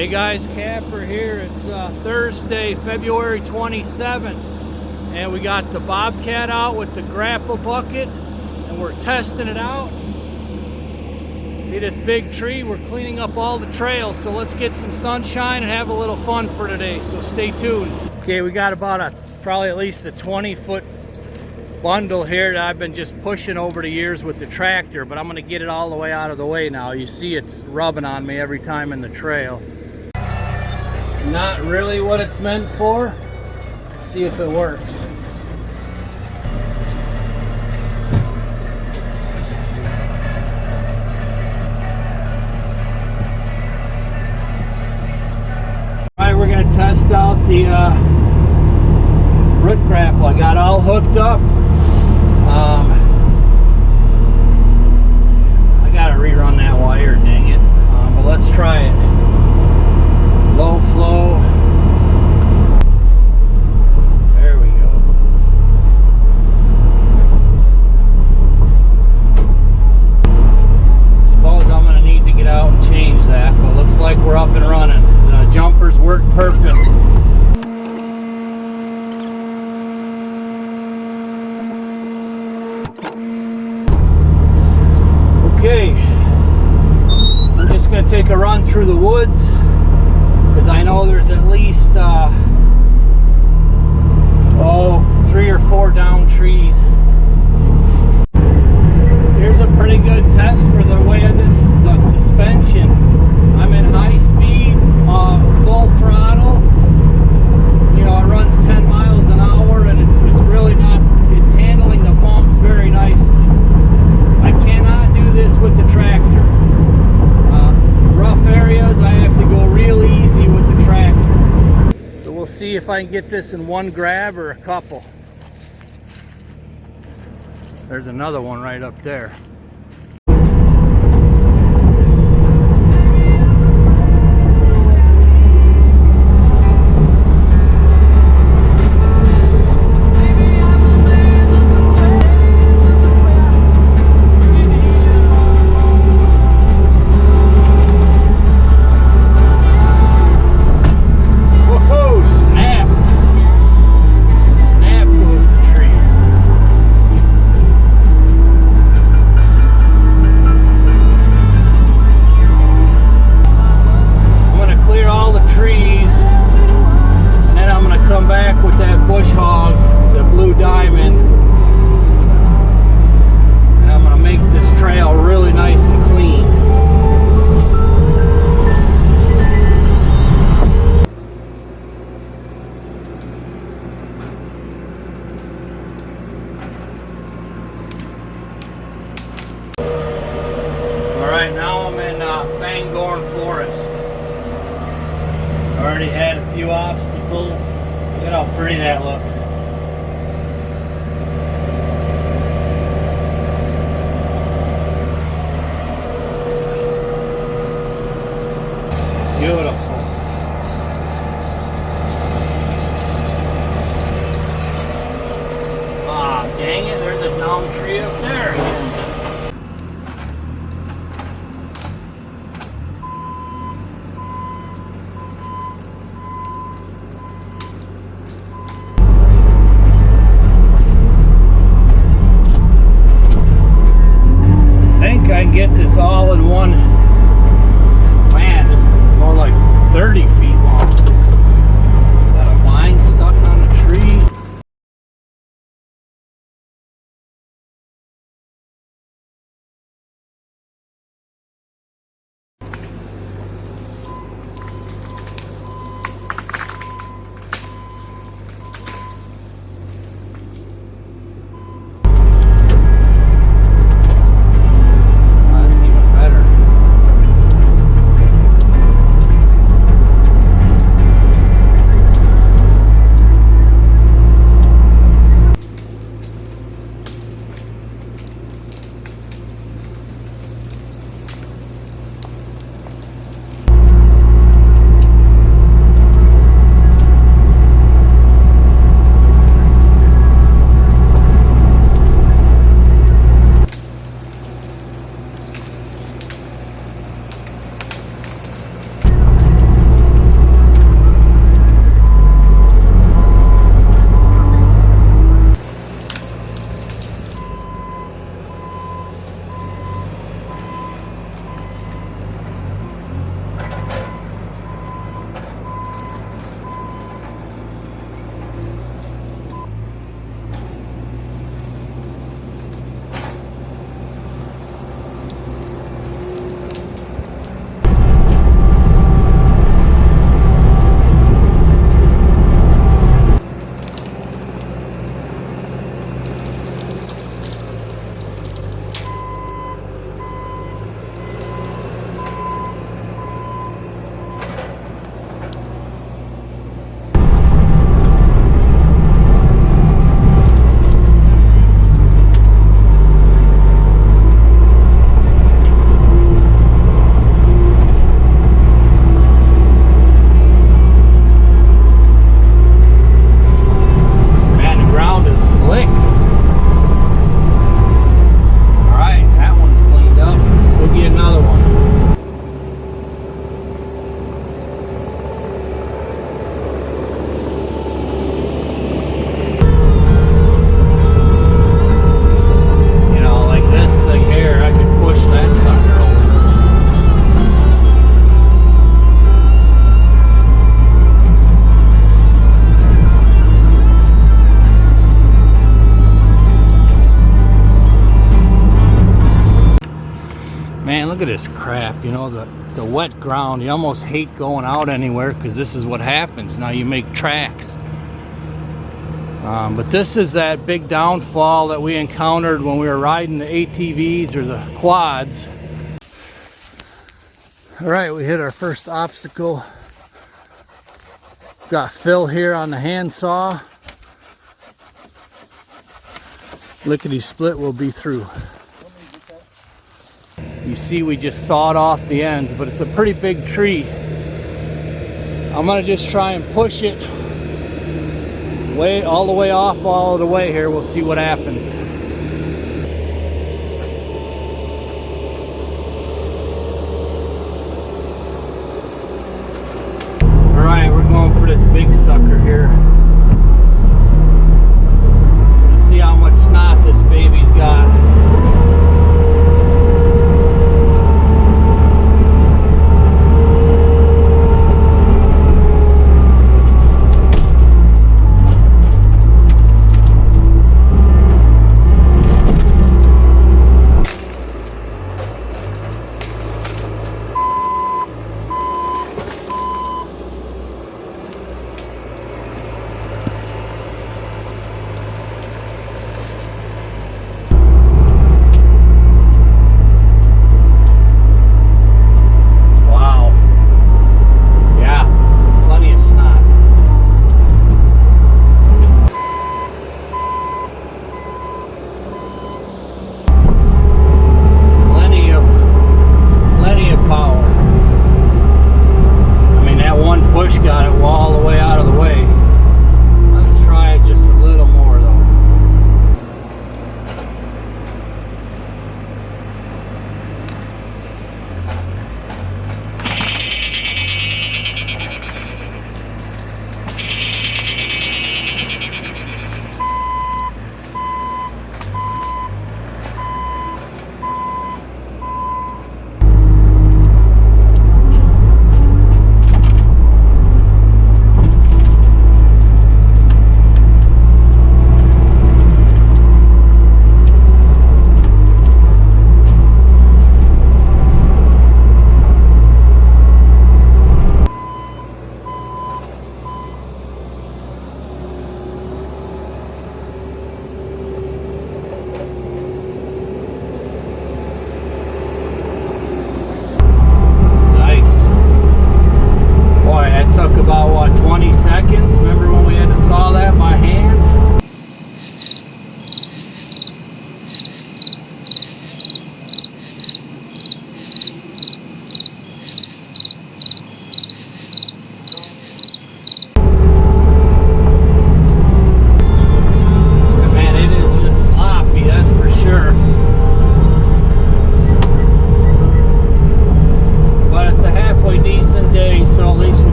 Hey guys, Kapper here. It's Thursday, February 27th, and we got the Bobcat out with the grapple bucket, and we're testing it out. See this big tree? We're cleaning up all the trails, so let's get some sunshine and have a little fun for today, so stay tuned. Okay, we got about probably at least a 20-foot bundle here that I've been just pushing over the years with the tractor, but I'm going to get it all the way out of the way now. You see it's rubbing on me every time in the trail. Not really what it's meant for. Let's see if it works. Alright, we're going to test out the Root Grapple. I got all hooked up. I got to rerun that wire, dang it. But let's try it. Low flow. There we go. Suppose I'm going to need to get out and change that, but looks like we're up and running. The jumpers work perfect. Okay, I'm just going to take a run through the woods, because I know there's at least 3 or 4 down trees. Here's a pretty good test for the way of the suspension. I'm in high speed, full throttle. You know, it runs 10 miles an hour, and it's really not, it's handling the bumps very nicely. I cannot do this with the tractor. Rough areas, I have to go real easy with the tractor. So we'll see if I can get this in one grab or a couple. There's another one right up there. Forest. Already had a few obstacles. Look at how pretty that looks. Beautiful. Ah, dang it, there's a down tree up there again. I can get this all in one. Man, this is more like 30 feet long. Got a vine stuck on the tree. Look at this crap, you know, the wet ground. You almost hate going out anywhere because this is what happens. Now you make tracks. But this is that big downfall that we encountered when we were riding the ATVs or the quads. All right, we hit our first obstacle. Got Phil here on the handsaw. Lickety split will be through. You see we just sawed off the ends, but it's a pretty big tree. I'm gonna just try and push it all the way off all of the way here. We'll see what happens.